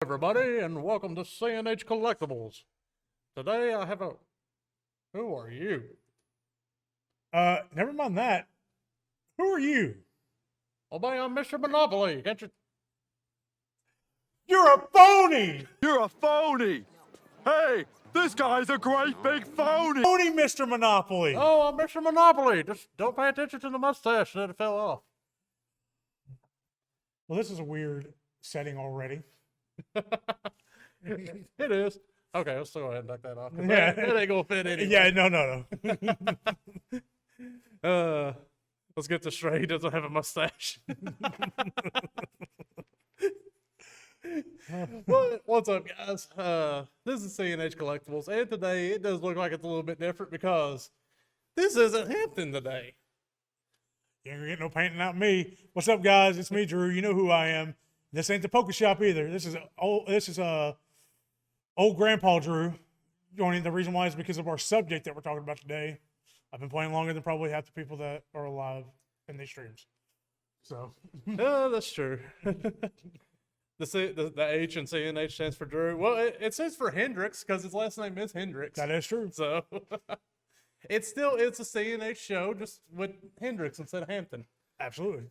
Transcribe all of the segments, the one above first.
Everybody, and welcome to C&H Collectibles. Today I have a... Who are you? Never mind that. Who are you? Well, boy, I'm Mr. Monopoly. Can't you... You're a phony! You're a phony! Hey, this guy's a great big phony! Phony, Mr. Monopoly! Oh, I'm Mr. Monopoly. Just don't pay attention to the mustache that it fell off. Well, this is a weird setting already. It is. Okay, let's go ahead and duck that off. Yeah. It ain't gonna fit anyway. Yeah, no. Let's get this straight. He doesn't have a mustache. What's up, guys? This is C&H Collectibles, and today it does look like it's a little bit different because this isn't Hampton today. You ain't gonna get no painting out me. What's up, guys? It's me, Drew. You know who I am. This ain't the poker shop either. This is old Grandpa Drew. Joining. The reason why is because of our subject that we're talking about today. I've been playing longer than probably half the people that are alive in these streams. So, That's true. The H in C&H stands for Drew. Well, it stands for Hendrix because his last name is Hendrix. that is true. So it's a C&H show, just with Hendrix instead of Hampton. Absolutely.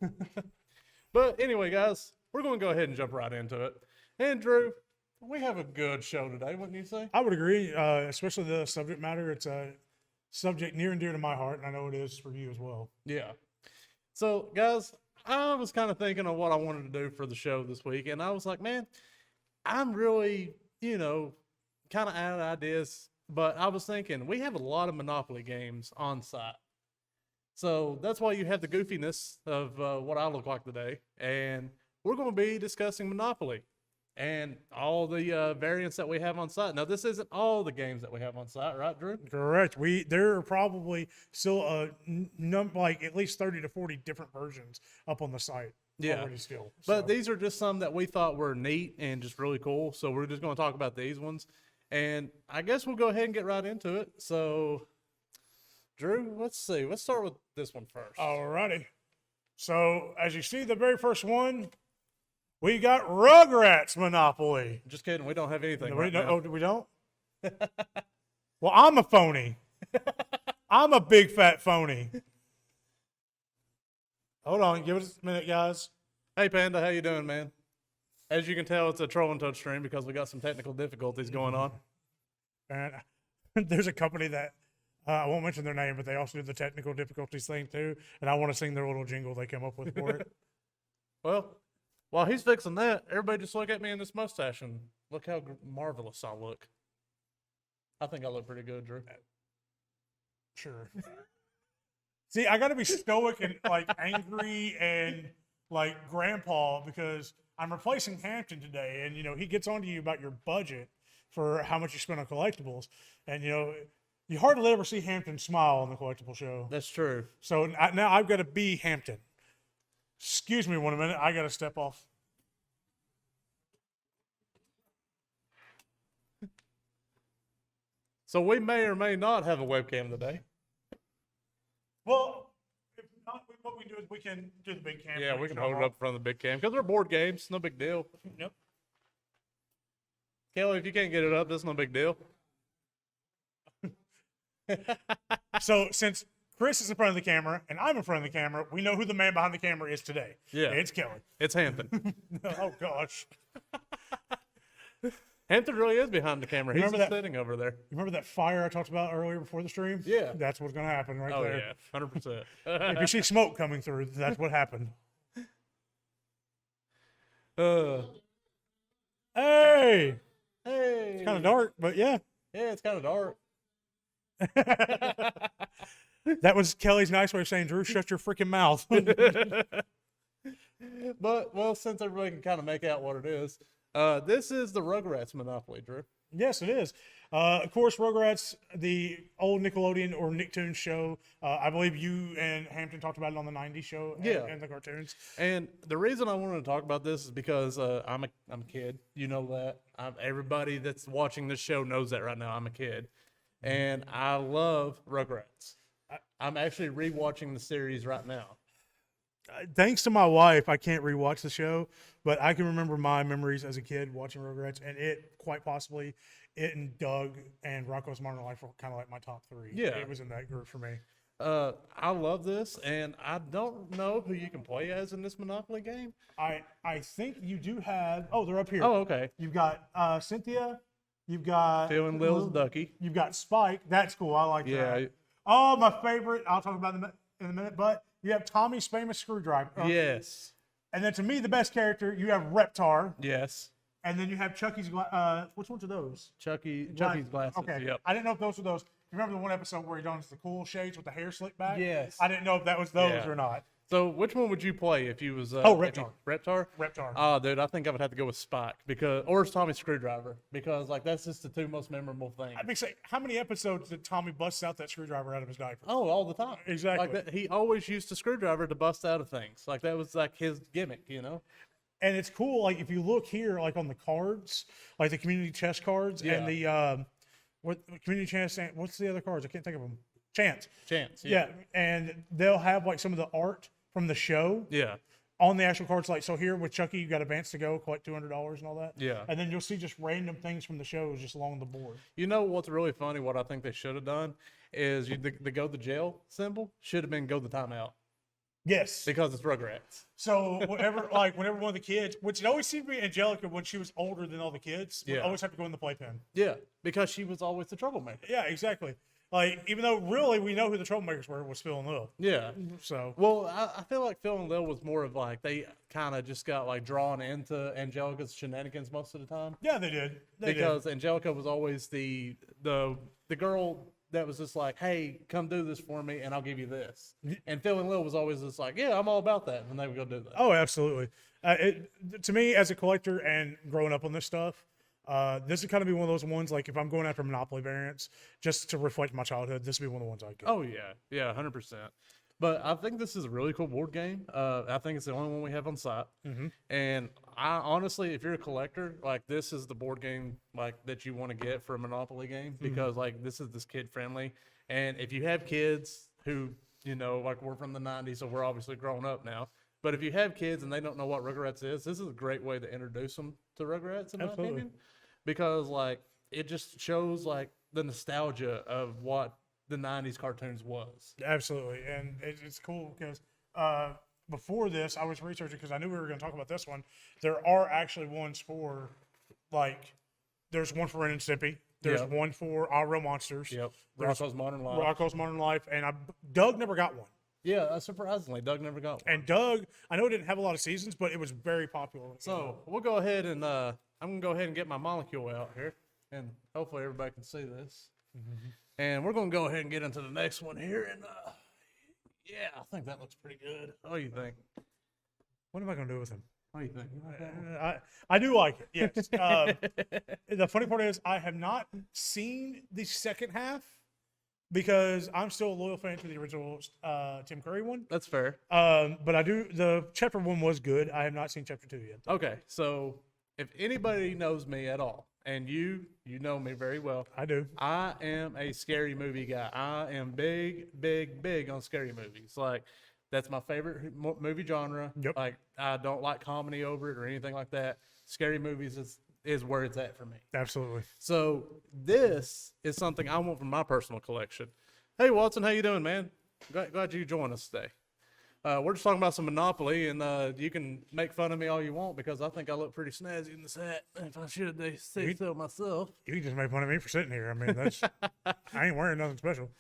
But anyway, guys, we're going to go ahead and jump right into it. And Drew, we have a good show today, wouldn't you say? I would agree, especially the subject matter. It's a subject near and dear to my heart, and I know it is for you as well. Yeah. So, guys, I was kind of thinking of what I wanted to do for the show this week, and I was like, man, I'm really, kind of out of ideas, but I was thinking we have a lot of Monopoly games on site. So that's why you have the goofiness of what I look like today, and we're going to be discussing Monopoly and all the variants that we have on site. Now, this isn't all the games that we have on site, right, Drew? Correct. There are probably still like at least 30 to 40 different versions up on the site. Yeah. Already still. But So, these are just some that we thought were neat and just really cool. So we're just going to talk about these ones. And I guess we'll go ahead and get right into it. So, Drew, let's see. Let's start with this one first. alrighty. So as you see, the very first one, we got Rugrats Monopoly. Just kidding. We don't have anything We right don't- now. Oh, we don't? Well, I'm a phony. I'm a big fat phony. Hold on, give us a minute, guys. Hey, Panda, how you doing, man? As you can tell, it's a troll and touch stream because we got some technical difficulties going on. And there's a company that I won't mention their name, but they also do the technical difficulties thing too. And I want to sing their little jingle they came up with for it. Well, while he's fixing that, everybody just look at me in this mustache and look how marvelous I look. I think I look pretty good, Drew. Sure. See, I got to be stoic and like angry and like grandpa because I'm replacing Hampton today, and he gets on to you about your budget for how much you spend on collectibles, and you hardly ever see Hampton smile on the collectible show. That's true. So now I've got to be Hampton. Excuse me 1 minute, I got to step off. So we may or may not have a webcam today. Well, if not, what we do is we can do the big camera. Yeah, we can hold it up in front of the big cam because they're board games. No big deal. Yep. Kelly, if you can't get it up, that's no big deal. So since Chris is in front of the camera and I'm in front of the camera, we know who the man behind the camera is today. Yeah. It's Kelly. It's Hampton. Oh gosh. Hampton really is behind the camera. He's Remember just that- sitting over there. You remember that fire I talked about earlier before the stream? Yeah. That's what's going to happen right Oh, there. yeah, 100%. If you see smoke coming through, that's what happened. Hey! Hey. It's kind of dark, but yeah. Yeah, it's kind of dark. That was Kelly's nice way of saying, Drew, shut your freaking mouth. But, well, since everybody can kind of make out what it is, this is the Rugrats Monopoly, Drew. Yes, it is. Of course, Rugrats, the old Nickelodeon or Nicktoons show. I believe you and Hampton talked about it on the '90s show. Yeah. And the cartoons. And the reason I wanted to talk about this is because I'm a kid. You know that. Everybody that's watching this show knows that right now. I'm a kid. And I love Rugrats. I'm actually rewatching the series right now. thanks to my wife, I can't rewatch the show, but I can remember my memories as a kid watching Rugrats, and quite possibly, it and Doug and Rocko's Modern Life were kind of like my top 3. Yeah. It was in that group for me. I love this, and I don't know who you can play as in this Monopoly game. I think you do have. Oh, they're up here. Oh, okay. You've got Cynthia. You've got Phil and Lil's Ducky. You've got Spike. That's cool. I like Yeah. that. Oh, my favorite. I'll talk about it in a minute. But you have Tommy's famous screwdriver. Yes. And then to me, the best character, you have Reptar. Yes. And then you have Chucky's. Which ones are those? Chucky's glasses. Okay. Yep. I didn't know if those were those. You remember the one episode where he dons the cool shades with the hair slicked back? Yes. I didn't know if that was those Yeah. or not. So, which one would you play if you was? Reptar. Reptar. Reptar. Oh, dude, I think I would have to go with Spike or Tommy's screwdriver because like that's just the two most memorable things. I'd be saying, how many episodes did Tommy bust out that screwdriver out of his diaper? Oh, all the time. Exactly. Like that, he always used a screwdriver to bust out of things. Like that was like his gimmick, you know. And it's cool, like if you look here, like on the cards, like the community chess cards and the community chess. And what's the other cards? I can't think of them. Chance. Yeah, and they'll have like some of the art from the show. Yeah. On the actual cards, like so here with Chucky, you got Advance to Go, collect $200 and all that. Yeah. And then you'll see just random things from the shows just along the board. You know what's really funny? What I think they should have done is the go to jail symbol should have been go the timeout Yes. because it's Rugrats. So whenever one of the kids, which it always seemed to be Angelica when she was older than all the kids, would Yeah. always have to go in the playpen. Yeah, because she was always the troublemaker. Yeah, exactly. Like even though really we know who the troublemakers were was Phil and Lil. Yeah. So Well, I feel like Phil and Lil was more of like they kind of just got like drawn into Angelica's shenanigans most of the time. yeah, they did. They Because Angelica was always the girl that was just like, hey, come do this for me and I'll give you this. And Phil and Lil was always just like, yeah, I'm all about that. And they would go do that. Oh, absolutely. To me, as a collector and growing up on this stuff, this would kind of be one of those ones like if I'm going after Monopoly variants, just to reflect my childhood, this would be one of the ones I'd go. Oh, yeah. Yeah, 100%. But I think this is a really cool board game. I think it's the only one we have on site. Mm-hmm. And I honestly, if you're a collector, like this is the board game like that you want to get for a Monopoly game because like this is kid friendly. And if you have kids who, you know, like we're from the 90s, so we're obviously grown up now. But if you have kids and they don't know what Rugrats is, this is a great way to introduce them to Rugrats, in my opinion. Because like it just shows like the nostalgia of what the 90s cartoons was. Absolutely. And it's cool because before this, I was researching because I knew we were going to talk about this one. There are actually ones for like, there's one for Ren and Stimpy. There's Yep. one for Our Real Monsters. Yep. There's Rocko's Modern Life. Rocko's Modern Life. And Doug never got one. Yeah, surprisingly, Doug never got one. And Doug, I know it didn't have a lot of seasons, but it was very popular. So we'll go ahead and I'm gonna go ahead and get my molecule out here, and hopefully everybody can see this. And we're gonna go ahead and get into the next one here. And yeah, I think that looks pretty good. What do you think? What am I going to do with him? What do you think? You like that one? I do like it. Yes. The funny part is I have not seen the second half because I'm still a loyal fan to the original Tim Curry one. That's fair. But I do. The chapter 1 was good. I have not seen chapter 2 yet. Okay, so if anybody knows me at all, and you know me very well, I do. I am a scary movie guy. I am big on scary movies. Like, that's my favorite movie genre. Yep. Like, I don't like comedy over it or anything like that. Scary movies is where it's at for me. Absolutely. So this is something I want from my personal collection. Hey, Watson, how you doing, man? Glad you joined us today. We're just talking about some Monopoly, and you can make fun of me all you want because I think I look pretty snazzy in this hat. If I should say so myself. You can just make fun of me for sitting here. I mean, that's I ain't wearing nothing special.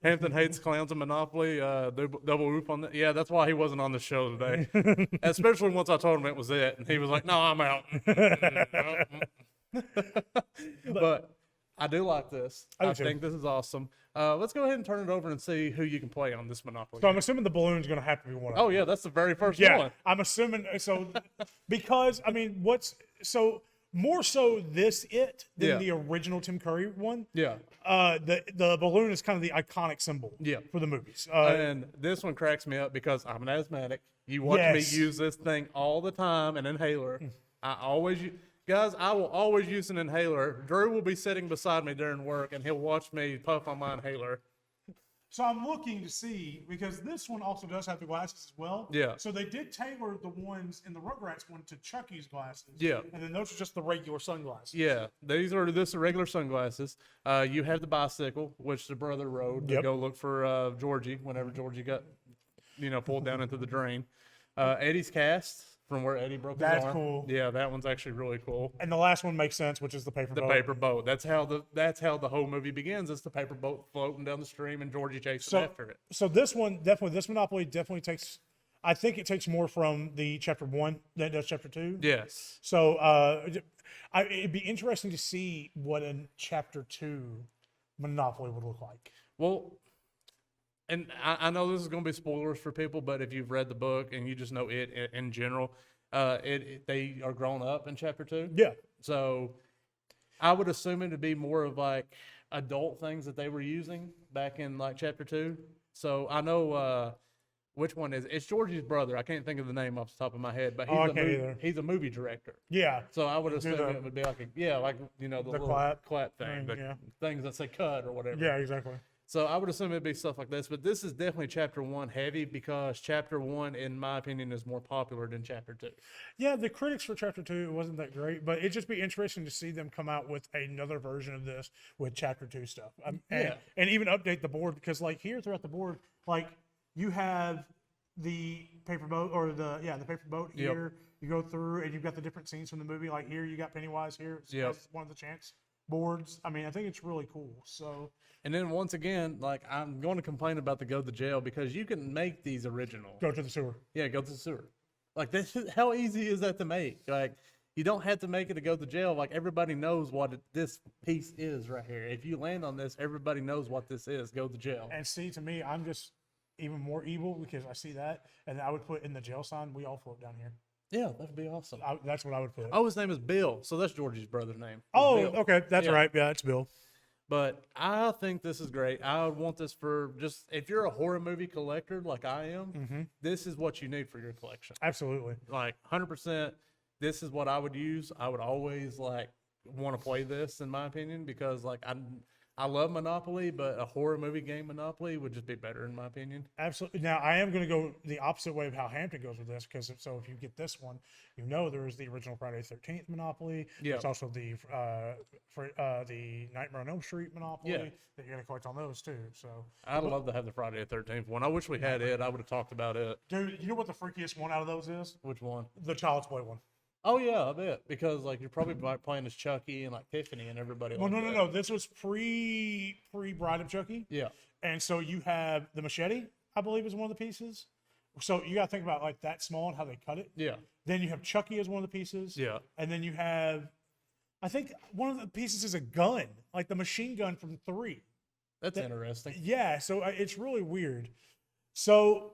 Hampton hates clowns and Monopoly. Double whoop on that. Yeah, that's why he wasn't on the show today. Especially once I told him it was it, and he was like, "No, I'm out." But I do like this. I think this is awesome. Let's go ahead and turn it over and see who you can play on this Monopoly. So I'm assuming the balloon's going to have to be one of them. Oh yeah, that's the very first Yeah, one. I'm assuming so because I mean, more so this than Yeah. the original Tim Curry one. Yeah. The balloon is kind of the iconic symbol. Yeah. For the movies. And this one cracks me up because I'm an asthmatic. You watch Yes. me use this thing all the time, an inhaler. I will always use an inhaler. Drew will be sitting beside me during work, and he'll watch me puff on my inhaler. So I'm looking to see, because this one also does have the glasses as well. Yeah. So they did tailor the ones in the Rugrats one to Chucky's glasses. Yeah. And then those are just the regular sunglasses. Yeah, this are regular sunglasses. You have the bicycle, which the brother rode to Yep. go look for Georgie whenever Georgie got, pulled down into the drain. Eddie's cast from where Eddie broke his arm. That's cool. Yeah, that one's actually really cool. And the last one makes sense, which is the paper The boat. paper boat. That's how the whole movie begins. It's the paper boat floating down the stream and Georgie chasing So, after it. so this one, definitely, this Monopoly definitely takes, I think it takes more from the chapter 1 than it does chapter 2. Yes. So it'd be interesting to see what a chapter 2 Monopoly would look like. Well, and I know this is going to be spoilers for people, but if you've read the book and you just know it in general, they are grown up in chapter 2. Yeah. So I would assume it to be more of like adult things that they were using back in like chapter 2. So I know which one is it's Georgie's brother. I can't think of the name off the top of my head, but he's a movie director. Yeah. So I would assume it would be like the little clap thing, the things that say cut or whatever. Yeah, exactly. So I would assume it'd be stuff like this, but this is definitely chapter 1 heavy because chapter 1, in my opinion, is more popular than chapter 2. Yeah, the critics for chapter 2 wasn't that great, but it'd just be interesting to see them come out with another version of this with chapter 2 stuff. And even update the board, because like here throughout the board, like you have the paper boat or the paper boat here. You go through and you've got the different scenes from the movie. Like here you got Pennywise here. It's one of the chance boards. I mean, I think it's really cool. So. And then once again, like I'm going to complain about the go to jail because you can make these original. Go to the sewer. Yeah, go to the sewer. Like this, how easy is that to make? Like you don't have to make it to go to jail. Like everybody knows what this piece is right here. If you land on this, everybody knows what this is. Go to jail. And see, to me, I'm just even more evil because I see that, and I would put in the jail sign. We all float down here. Yeah, that'd be awesome. That's what I would put. Oh, his name is Bill. So that's Georgie's brother's name. Oh, Bill. okay, that's right. Yeah, it's Bill. But I think this is great. I would want this for just if you're a horror movie collector like I am, this is what you need for your collection. Absolutely. Like 100%, this is what I would use. I would always like want to play this in my opinion because like I love Monopoly, but a horror movie game Monopoly would just be better in my opinion. Absolutely. Now I am going to go the opposite way of how Hampton goes with this because if you get this one, there is the original Friday the 13th Monopoly. Yeah. There's also the Nightmare on Elm Street Monopoly that you're going to collect on those too. So I'd love to have the Friday the 13th one. I wish we had it. I would have talked about it. Dude, you know what the freakiest one out of those is? Which one? The Child's Play one. Oh yeah, I bet because like you're probably playing as Chucky and like Tiffany and everybody. Well, like no. This was pre Bride of Chucky. Yeah. And so you have the machete, I believe, is one of the pieces. So you got to think about like that small and how they cut it. Yeah. Then you have Chucky as one of the pieces. Yeah. And then you have, I think one of the pieces is a gun, like the machine gun from 3. That's interesting. Yeah. So it's really weird. So,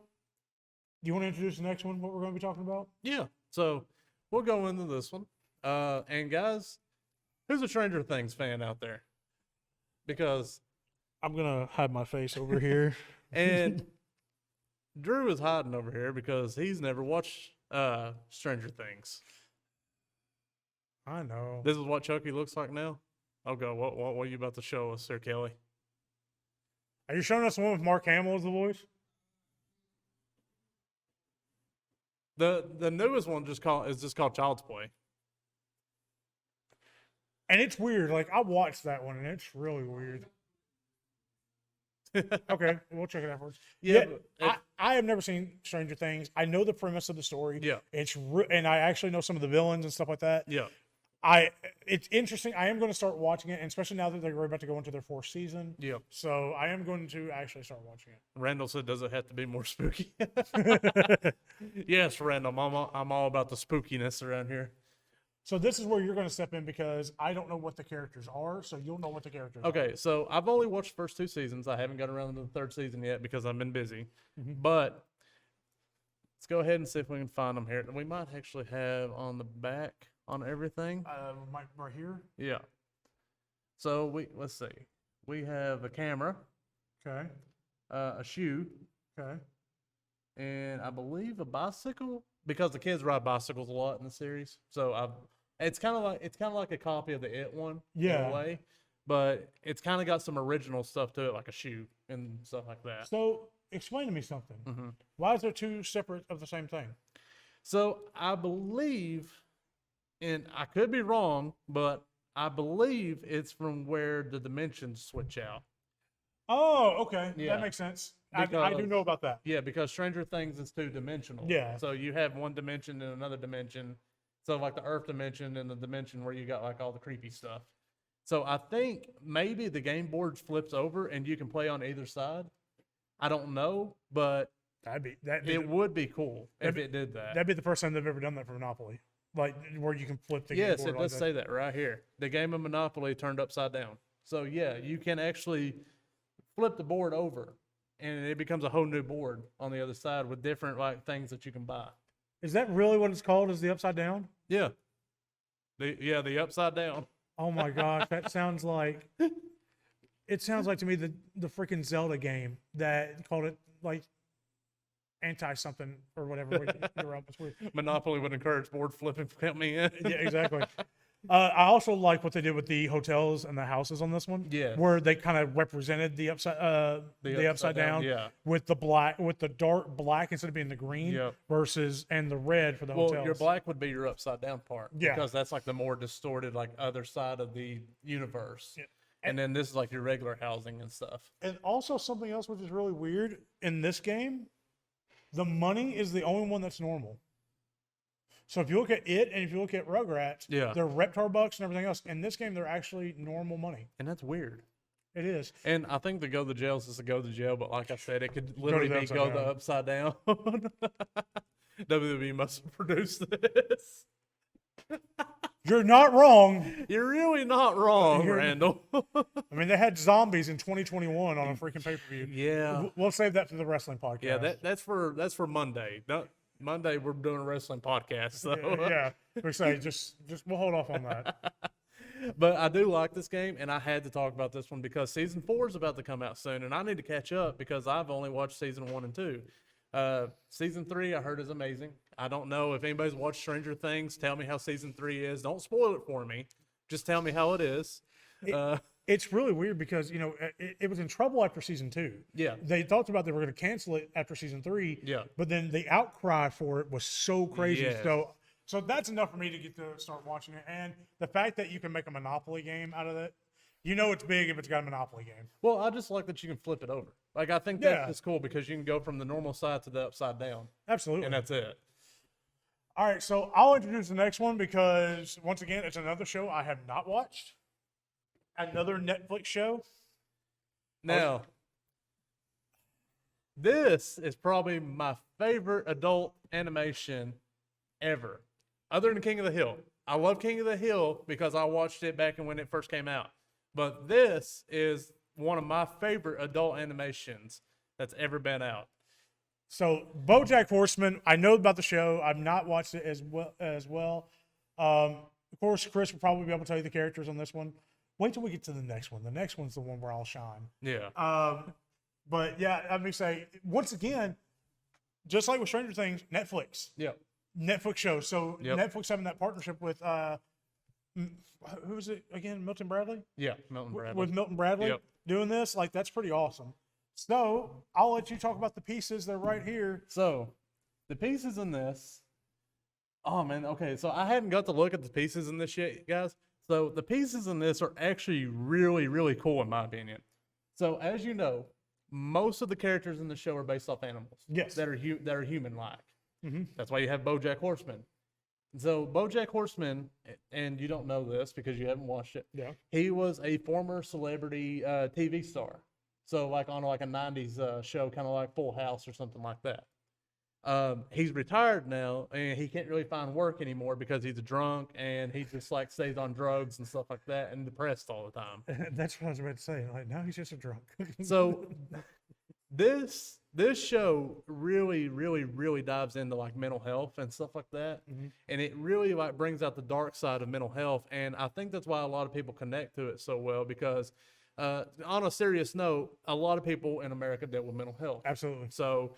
do you want to introduce the next one? What we're going to be talking about? Yeah. So we'll go into this one. And guys, who's a Stranger Things fan out there? Because I'm gonna hide my face over here. and Drew is hiding over here because he's never watched Stranger Things. I know. This is what Chucky looks like now. Okay, what are you about to show us, Sir Kelly? Are you showing us the one with Mark Hamill as the voice? The newest one is just called Child's Play. And it's weird. Like I watched that one, and it's really weird. Okay, we'll check it out first. Yeah, I have never seen Stranger Things. I know the premise of the story. Yeah, and I actually know some of the villains and stuff like that. Yeah, it's interesting. I am going to start watching it, and especially now that they're about to go into their 4th season. Yeah. So I am going to actually start watching it. Randall said, "Does it have to be more spooky?" Yes, Randall. I'm all about the spookiness around here. So this is where you're going to step in because I don't know what the characters are, so you'll know what the characters are. Okay, so I've only watched the first 2 seasons. I haven't got around to the 3rd season yet because I've been busy. But let's go ahead and see if we can find them here. We might actually have on the back on everything. Right here. Yeah. So let's see. We have a camera. Okay. A shoe. Okay. And I believe a bicycle because the kids ride bicycles a lot in the series. So it's kind of like a copy of the It one in a way, but it's kind of got some original stuff to it, like a shoe and stuff like that. So explain to me something. Why is there two separate of the same thing? So I believe, and I could be wrong, but I believe it's from where the dimensions switch out. Oh, okay. Yeah. That makes sense. I do Because- know about that. Yeah, because Stranger Things is 2-dimensional. Yeah. So you have one dimension and another dimension. So like the Earth dimension and the dimension where you got like all the creepy stuff. So I think maybe the game board flips over and you can play on either side. I don't know, but it would be cool if it did that. That'd be the first time they've ever done that for Monopoly. Like where you can flip the game Yes, board it like does that. say that right here. The game of Monopoly turned upside down. So yeah, you can actually flip the board over and it becomes a whole new board on the other side with different like things that you can buy. Is that really what it's called? Is the upside down? Yeah. The upside down. Oh my gosh, that sounds like it sounds like to me the freaking Zelda game that called it like anti something or whatever. You're up. It's weird. Monopoly would encourage board flipping. Count me in. Yeah, exactly. I also like what they did with the hotels and the houses on this one. Yes. Where they kind of represented the upside down. Yeah. With the dark black instead of being the green. Yep. Versus and the red for the Well, hotels. your black would be your upside down part. Yeah. Because that's like the more distorted, like other side of the universe. Yeah. And then this is like your regular housing and stuff. And also something else which is really weird in this game, the money is the only one that's normal. So if you look at it and if you look at Rugrats, Yeah. they're Reptar bucks and everything else. In this game, they're actually normal money. And that's weird. It is. And I think the go to jail is to go to jail, but like I said, it could literally the be upside go down. the upside down. WWE must have produced this. You're not wrong. You're really not wrong, You're- Randall. I mean, they had zombies in 2021 on a freaking pay-per-view. Yeah. We'll save that for the wrestling podcast. Yeah, that's for Monday. Monday we're doing a wrestling podcast. So. Yeah. We say just we'll hold off on that. But I do like this game, and I had to talk about this one because season 4 is about to come out soon, and I need to catch up because I've only watched season 1 and 2. Season 3 I heard is amazing. I don't know if anybody's watched Stranger Things. Tell me how season 3 is. Don't spoil it for me. Just tell me how it is. It's really weird because it was in trouble after season 2. Yeah. They talked about they were going to cancel it after season 3. Yeah. But then the outcry for it was so crazy. Yes. So that's enough for me to get to start watching it. And the fact that you can make a Monopoly game out of it, it's big if it's got a Monopoly game. Well, I just like that you can flip it over. Like I think Yeah. that's just cool because you can go from the normal side to the upside down, Absolutely. and that's it. All right, so I'll introduce the next one because once again, it's another show I have not watched. Another Netflix show. Now, this is probably my favorite adult animation ever, other than King of the Hill. I love King of the Hill because I watched it back when it first came out. But this is one of my favorite adult animations that's ever been out. So BoJack Horseman, I know about the show. I've not watched it as well. Of course, Chris will probably be able to tell you the characters on this one. Wait till we get to the next one. The next one's the one where I'll shine. Yeah. But yeah, let me say once again, just like with Stranger Things, Netflix. Yeah. Netflix shows. So Yep. Netflix having that partnership with who is it again? Milton Bradley. Yeah. Milton Bradley. With Milton Bradley Yep. doing this, like that's pretty awesome. So I'll let you talk about the pieces. They're right here. So, the pieces in this. Oh man, okay. So I hadn't got to look at the pieces in this yet, guys. So the pieces in this are actually really, really cool in my opinion. So as you know, most of the characters in the show are based off animals. Yes. That are human-like. Mm-hmm. That's why you have BoJack Horseman. So BoJack Horseman, and you don't know this because you haven't watched it. Yeah. He was a former celebrity TV star. So like on like a 90s show, kind of like Full House or something like that. He's retired now and he can't really find work anymore because he's a drunk and he just like stays on drugs and stuff like that and depressed all the time. That's what I was about to say. Like now he's just a drunk. So this show really, really, really dives into like mental health and stuff like that. Mm-hmm. And it really like brings out the dark side of mental health. And I think that's why a lot of people connect to it so well because on a serious note, a lot of people in America deal with mental health. Absolutely. So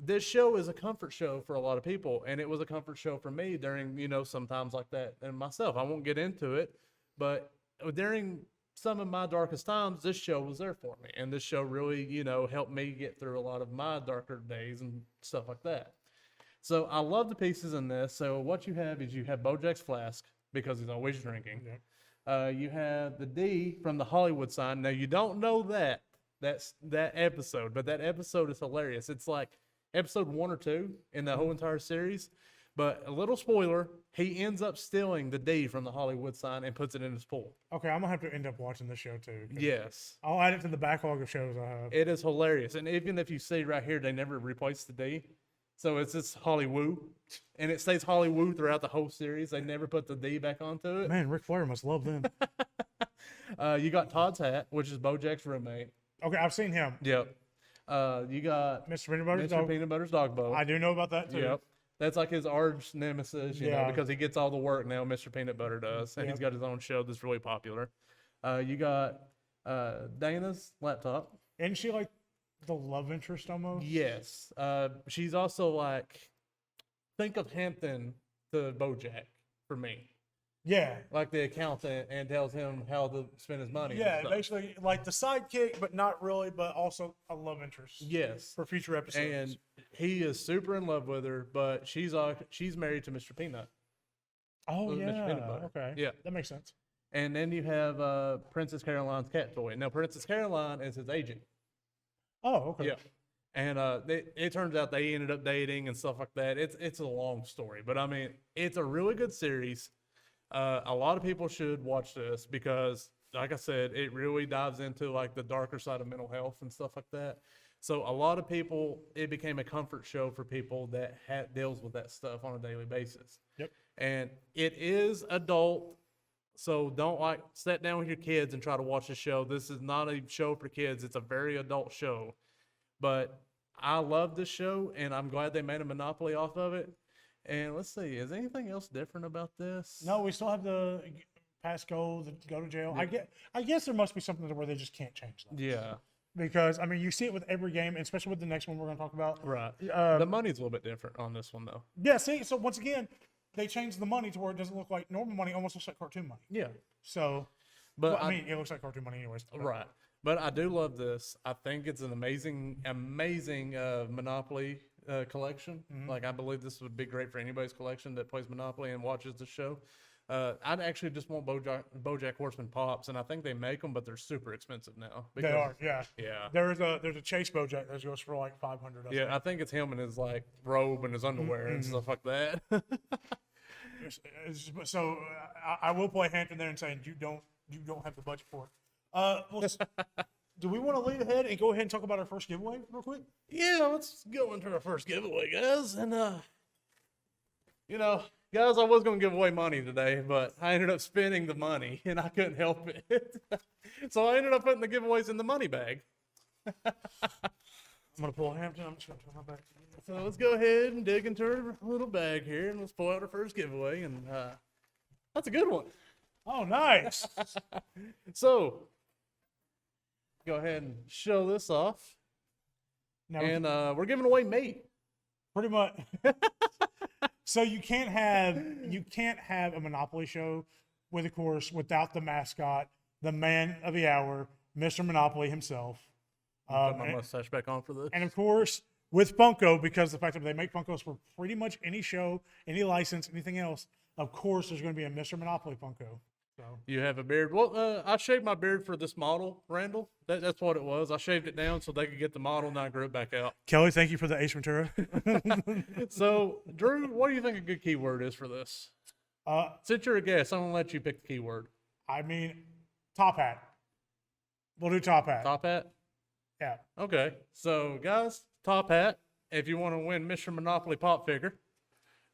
this show is a comfort show for a lot of people, and it was a comfort show for me during, sometimes like that and myself. I won't get into it, but during some of my darkest times, this show was there for me. And this show really, helped me get through a lot of my darker days and stuff like that. So I love the pieces in this. So what you have is you have Bojack's flask because he's always drinking. You have the D from the Hollywood sign. Now you don't know that's that episode, but that episode is hilarious. It's like episode 1 or 2 in the whole entire series. But a little spoiler, he ends up stealing the D from the Hollywood sign and puts it in his pool. Okay, I'm gonna have to end up watching this show too. Yes. I'll add it to the backlog of shows I have. It is hilarious. And even if you see right here, they never replaced the D. So it's just Hollywood. And it stays Hollywood throughout the whole series. They never put the D back onto it. Man, Ric Flair must love them. You got Todd's hat, which is Bojack's roommate. Okay, I've seen him. Yep. You got Mr. Peanut Butter's Mr. dog. Peanut Butter's dog boat. I do know about that too. Yep. That's like his arch nemesis, because he gets all the work now, Mr. Peanut Butter does. And he's got his own show that's really popular. You got Dana's laptop. Isn't she like the love interest almost? Yes. She's also like, think of Hampton to Bojack for me. Yeah. Like the accountant and tells him how to spend his money. Yeah, and stuff. basically like the sidekick, but not really, but also a love interest. Yes. For future episodes. And he is super in love with her, but she's married to Mr. Peanut. Oh, Mr. yeah. Peanut Butter. Okay. Yeah. That makes sense. And then you have Princess Caroline's cat toy. Now, Princess Caroline is his agent. Oh, okay. Yeah. And it turns out they ended up dating and stuff like that. It's a long story, but I mean, it's a really good series. A lot of people should watch this because, like I said, it really dives into like the darker side of mental health and stuff like that. So a lot of people, it became a comfort show for people that deals with that stuff on a daily basis. Yep. And it is adult, so don't like sit down with your kids and try to watch the show. This is not a show for kids. It's a very adult show. But I love this show, and I'm glad they made a monopoly off of it. And let's see, is anything else different about this? No, we still have the pass go, the go to jail. I guess there must be something where they just can't change that. Yeah. Because I mean, you see it with every game, especially with the next one we're going to talk about. Right. The money's a little bit different on this one, though. Yeah. See, so once again, they changed the money to where it doesn't look like normal money; almost looks like cartoon money. Yeah. So, But I mean, it looks like cartoon money anyways. Right. But I do love this. I think it's an amazing Monopoly collection. Like, I believe this would be great for anybody's collection that plays Monopoly and watches the show. I'd actually just want BoJack Horseman Pops, and I think they make them, but they're super expensive now. They are, yeah. Yeah. There's a Chase BoJack that goes for like $500. Yeah, I think it's him in his like robe and his underwear and stuff like that. So I will play Hampton there and saying you don't have the budget for it. Do we want to lead ahead and go ahead and talk about our first giveaway real quick? Yeah, let's go into our first giveaway, guys. And guys, I was gonna give away money today, but I ended up spending the money and I couldn't help it. So I ended up putting the giveaways in the money bag. I'm gonna pull Hampton. I'm just gonna turn my back to you. So let's go ahead and dig into our little bag here and let's pull out our first giveaway. And that's a good one. Oh, nice. So go ahead and show this off. Now, And we're giving away meat. pretty much. So you can't have a Monopoly show with, of course, without the mascot, the man of the hour, Mr. Monopoly himself. Put my mustache back on for this. And of course, with Funko, because the fact that they make Funkos for pretty much any show, any license, anything else, of course, there's going to be a Mr. Monopoly Funko. So You have a beard. Well, I shaved my beard for this model, Randall. That's what it was. I shaved it down so they could get the model, and I grew it back out. Kelly, thank you for the Ace Ventura. So, Drew, what do you think a good keyword is for this? Since you're a guest, I'm going to let you pick the keyword. I mean, top hat. We'll do top hat. Top hat? Yeah. Okay. So, guys, top hat. If you want to win Mr. Monopoly pop figure.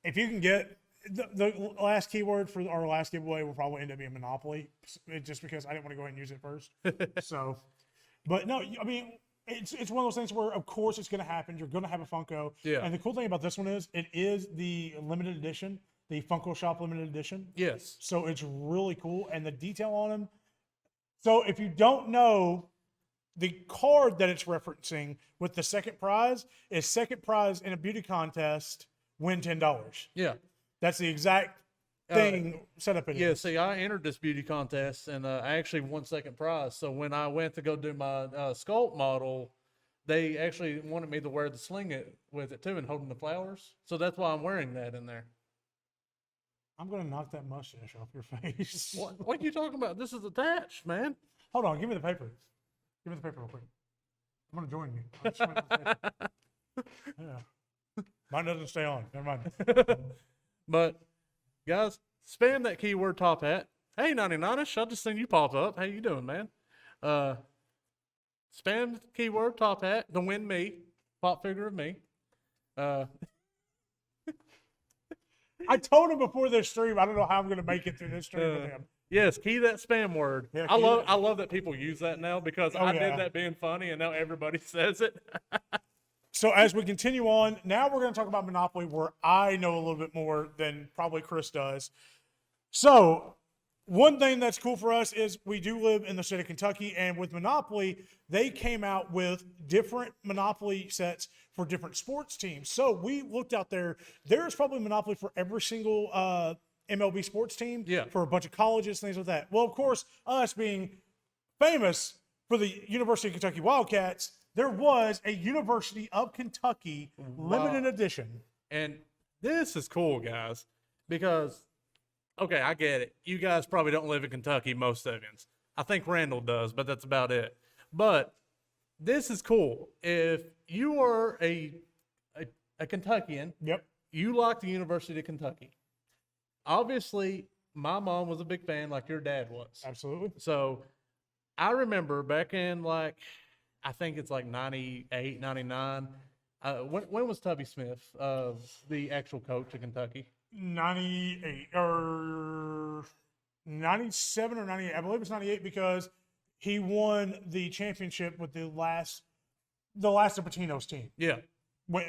If you can get the last keyword for our last giveaway will probably end up being Monopoly, just because I didn't want to go ahead and use it first. So, but no, I mean, it's one of those things where, of course, it's going to happen. You're going to have a Funko. Yeah. And the cool thing about this one is it is the limited edition, the Funko Shop limited edition. Yes. So it's really cool. And the detail on them. So if you don't know, the card that it's referencing with the second prize is second prize in a beauty contest, win $10. Yeah. That's the exact thing set up in Yeah, it. see, I entered this beauty contest and I actually won second prize. So when I went to go do my sculpt model, they actually wanted me to wear the sling it with it too and holding the flowers. So that's why I'm wearing that in there. I'm going to knock that mustache off your face. What are you talking about? This is attached, man. Hold on, give me the paper. Give me the paper real quick. I'm going to join you. I'm just joining the paper. Yeah. Mine doesn't stay on. Never mind. But guys, spam that keyword top hat. Hey, 99ish, I just seen you pop up. How you doing, man? Spam the keyword top hat to win me, pop figure of me. I told him before this stream, I don't know how I'm going to make it through this stream with him. Yes, key that spam word. Yeah, I key love that people use that now because I yeah. did that being funny and now everybody says it. So as we continue on, now we're going to talk about Monopoly, where I know a little bit more than probably Chris does. So one thing that's cool for us is we do live in the state of Kentucky, and with Monopoly, they came out with different Monopoly sets for different sports teams. So we looked out there. There's probably Monopoly for every single MLB sports team, Yeah. for a bunch of colleges, things like that. Well, of course, us being famous for the University of Kentucky Wildcats, there was a University of Kentucky limited edition. And this is cool, guys, because, okay, I get it. You guys probably don't live in Kentucky, most of you. I think Randall does, but that's about it. But this is cool. If you are a Kentuckian, Yep. you like the University of Kentucky. Obviously, my mom was a big fan like your dad was. Absolutely. So I remember back in like, I think it's like 98, 99. When was Tubby Smith the actual coach of Kentucky? 98 or 97 or 98. I believe it's 98 because he won the championship with the last of Patino's team. Yeah.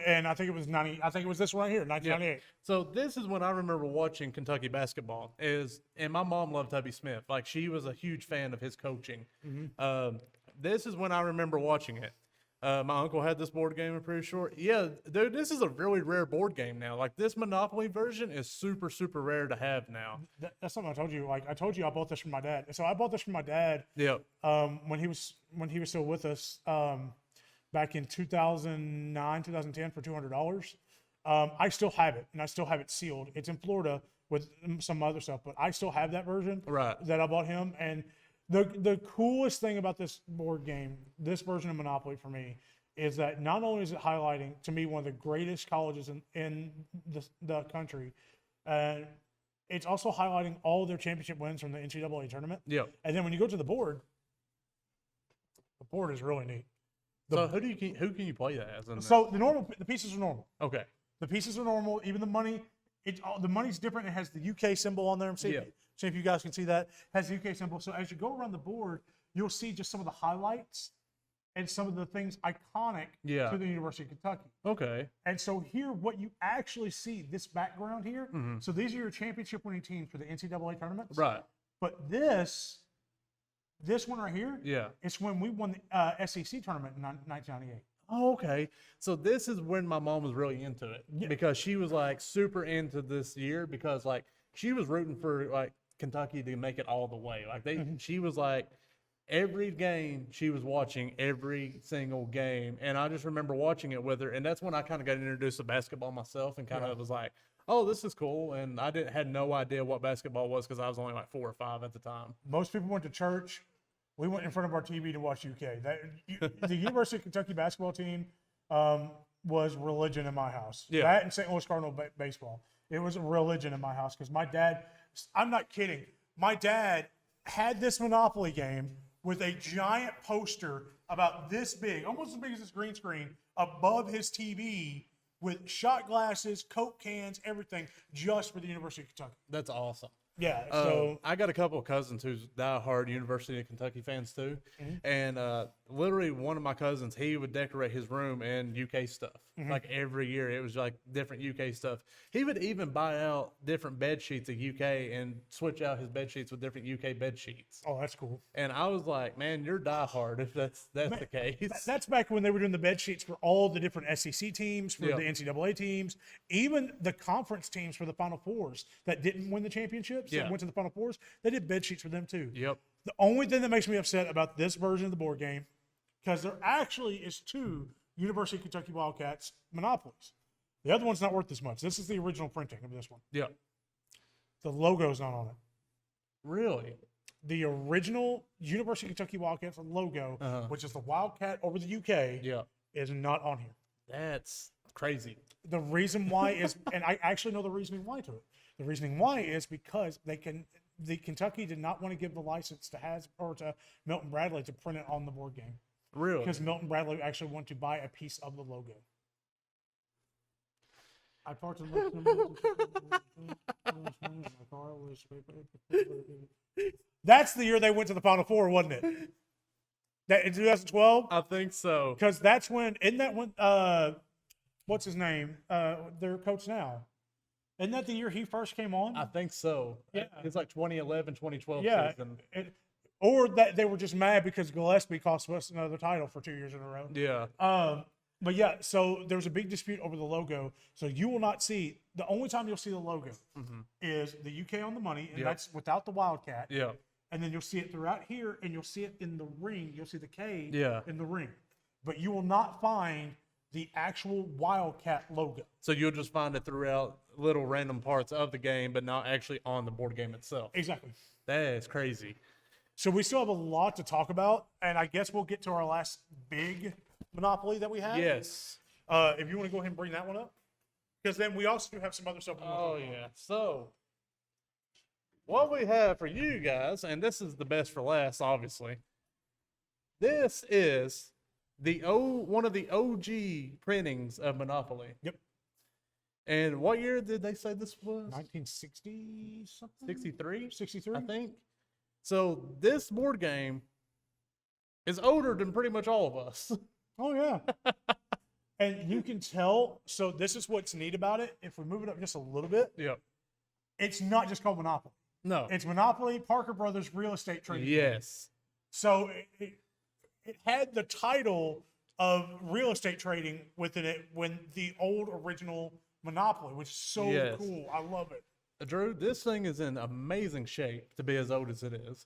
And I think it was 90. I think it was this one right here, 1998. So this is when I remember watching Kentucky basketball. And my mom loved Tubby Smith. Like she was a huge fan of his coaching. This is when I remember watching it. My uncle had this board game, I'm pretty sure. Yeah, dude, this is a really rare board game now. Like this Monopoly version is super, super rare to have now. That's something I told you. Like I told you, I bought this from my dad. So I bought this from my dad. Yeah. When he was still with us, back in 2009, 2010 for $200. I still have it, and I still have it sealed. It's in Florida with some other stuff, but I still have that version that I bought him. And the coolest thing about this board game, this version of Monopoly for me, is that not only is it highlighting to me one of the greatest colleges in the country, it's also highlighting all of their championship wins from the NCAA tournament. Yeah. And then when you go to the board is really neat. So who can you play that as? In So the pieces are normal. okay. The pieces are normal. Even the money, the money's different. It has the UK symbol on there. See if you guys can see that. It has the UK symbol. So as you go around the board, you'll see just some of the highlights and some of the things iconic to the University of Kentucky. Okay. And so here, what you actually see, this background here. So these are your championship winning teams for the NCAA tournaments. Right. But this one right here, it's when we won the SEC tournament in 1998. Oh, okay. So this is when my mom was really into it because she was like super into this year because like she was rooting for like Kentucky to make it all the way. Like she was like every game she was watching every single game, and I just remember watching it with her, and that's when I kind of got introduced to basketball myself and kind of was like, oh, this is cool. And I had no idea what basketball was because I was only like 4 or 5 at the time. Most people went to church. We went in front of our TV to watch UK. The University of Kentucky basketball team was religion in my house. Yeah. That and St. Louis Cardinal baseball. It was a religion in my house because my dad, I'm not kidding, my dad had this Monopoly game with a giant poster about this big, almost as big as this green screen, above his TV with shot glasses, Coke cans, everything, just for the University of Kentucky. That's awesome. Yeah. So I got a couple of cousins who's diehard University of Kentucky fans too, and literally one of my cousins, he would decorate his room in UK stuff. Like every year, it was like different UK stuff. He would even buy out different bed sheets of UK and switch out his bed sheets with different UK bed sheets. oh, that's cool. And I was like, man, you're diehard if that's the case. That's back when they were doing the bed sheets for all the different SEC teams, for Yeah. the NCAA teams, even the conference teams for the Final Fours that didn't win the championships, Yeah. that went to the Final Fours. They did bed sheets for them too. Yep. The only thing that makes me upset about this version of the board game, because there actually is 2 University of Kentucky Wildcats Monopolies. The other one's not worth as much. This is the original printing of this one. Yep. The logo's not on it. Really? The original University of Kentucky Wildcats logo, which is the Wildcat over the UK, Yeah. is not on here. That's crazy. The reason why is, and I actually know the reasoning why to it. The reasoning why is because the Kentucky did not want to give the license to Milton Bradley to print it on the board game, Really? because Milton Bradley actually wanted to buy a piece of the logo. I parked in That's the year they went to the Final Four, wasn't it? That in 2012? I think so. Because that's when, isn't that when, what's his name? Their coach now. Isn't that the year he first came on? I think so. Yeah. It's like 2011, 2012 Yeah. season. Or that they were just mad because Gillespie cost us another title for 2 years in a row. Yeah. But yeah, so there was a big dispute over the logo. So you will not see, the only time you'll see the logo is the UK on the money, and Yep. that's without the Wildcat. Yeah. And then you'll see it throughout here, and you'll see it in the ring. You'll see the K Yeah. in the ring. But you will not find the actual Wildcat logo. So you'll just find it throughout little random parts of the game, but not actually on the board game itself. Exactly. That is crazy. So we still have a lot to talk about, and I guess we'll get to our last big Monopoly that we have. Yes. If you want to go ahead and bring that one up. Because then we also do have some other stuff. we wanna Oh, talk about. yeah. So, what we have for you guys, and this is the best for last, obviously. This is one of the OG printings of Monopoly. Yep. And what year did they say this was? 1960 something? 63? 63? I think. So this board game is older than pretty much all of us. Oh, yeah. And you can tell. So this is what's neat about it. If we move it up just a little bit, Yep. it's not just called Monopoly. No. It's Monopoly Parker Brothers Real Estate Trading. Yes. So it had the title of real estate trading within it when the old original Monopoly, which is so Yes. cool. I love it. Drew, this thing is in amazing shape to be as old as it is.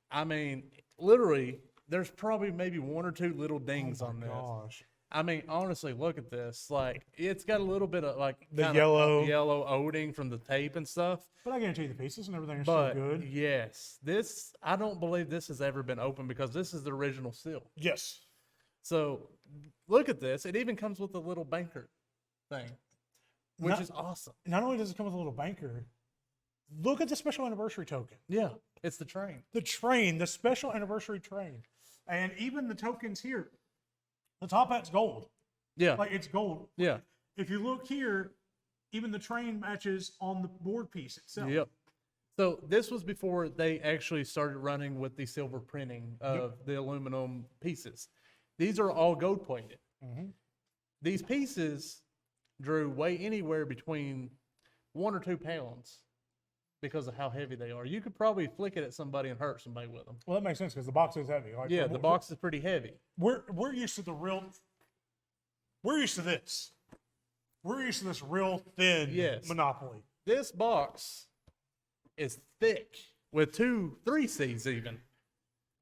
I mean, literally, there's probably maybe 1 or 2 little dings on this. Gosh. I mean, honestly, look at this. Like, it's got a little bit of like The kinda yellow. oding from the tape and stuff. But I guarantee you the pieces and everything are But still good. yes, I don't believe this has ever been opened because this is the original seal. Yes. So look at this. It even comes with a little banker thing, which Not- is awesome. Not only does it come with a little banker, look at the special anniversary token. Yeah, it's the train. The train, the special anniversary train. And even the tokens here, the top hat's gold. Yeah, Like it's gold. yeah, If you look here, even the train matches on the board piece itself. yep. So this was before they actually started running with the silver printing of the aluminum pieces. These are all gold plated. These pieces, Drew, weigh anywhere between 1 or 2 pounds because of how heavy they are. You could probably flick it at somebody and hurt somebody with them. Well, that makes sense because the box is heavy. Like, Yeah, the box is pretty heavy. We're used to we're used to this. We're used to this real thin Yes. Monopoly. This box is thick with 2, 3 C's even.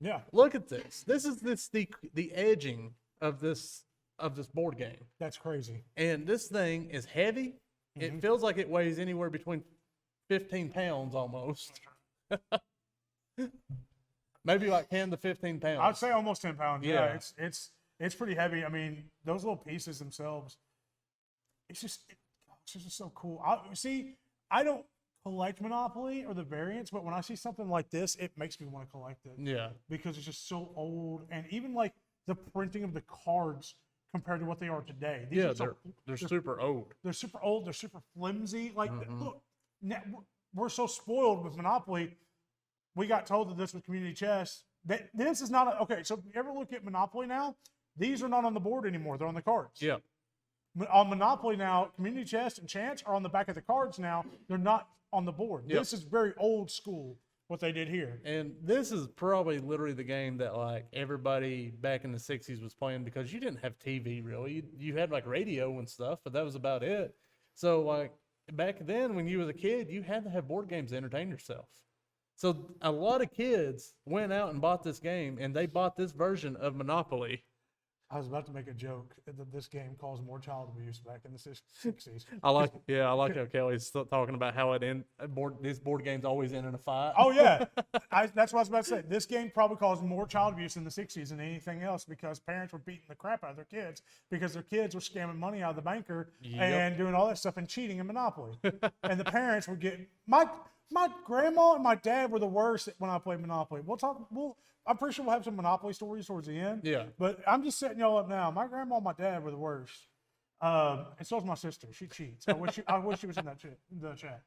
Yeah, Look at this. This is the edging of this board game. that's crazy. And this thing is heavy. It feels like it weighs anywhere between 15 pounds almost. Maybe like 10 to 15 pounds. I'd say almost 10 pounds. Yeah, Yeah. it's pretty heavy. I mean, those little pieces themselves, it's just so cool. I don't collect Monopoly or the variants, but when I see something like this, it makes me want to collect it Yeah. because it's just so old. And even like the printing of the cards compared to what they are today. These Yeah, are so- they're super old. they're super old. They're super flimsy. Like, look, we're so spoiled with Monopoly. We got told that this was community chess. This is not okay. So if you ever look at Monopoly now, these are not on the board anymore. They're on the cards. Yeah. On Monopoly now, community chess and chance are on the back of the cards now. They're not on the board. Yep. This is very old school what they did here. And this is probably literally the game that like everybody back in the 60s was playing because you didn't have TV really. You had like radio and stuff, but that was about it. So like back then when you was a kid, you had to have board games to entertain yourself. So a lot of kids went out and bought this game, and they bought this version of Monopoly. I was about to make a joke that this game caused more child abuse back in the 60s. I like how Kelly's still talking about how these board games always end in a fight. Oh, yeah. That's what I was about to say. This game probably caused more child abuse in the 60s than anything else because parents were beating the crap out of their kids because their kids were scamming money out of the banker and doing all that stuff and cheating in Monopoly. And the parents would get my grandma and my dad were the worst when I played Monopoly. I'm pretty sure we'll have some Monopoly stories towards the end. Yeah. But I'm just setting y'all up now. My grandma and my dad were the worst. And so is my sister. She cheats. I wish she was in the chat.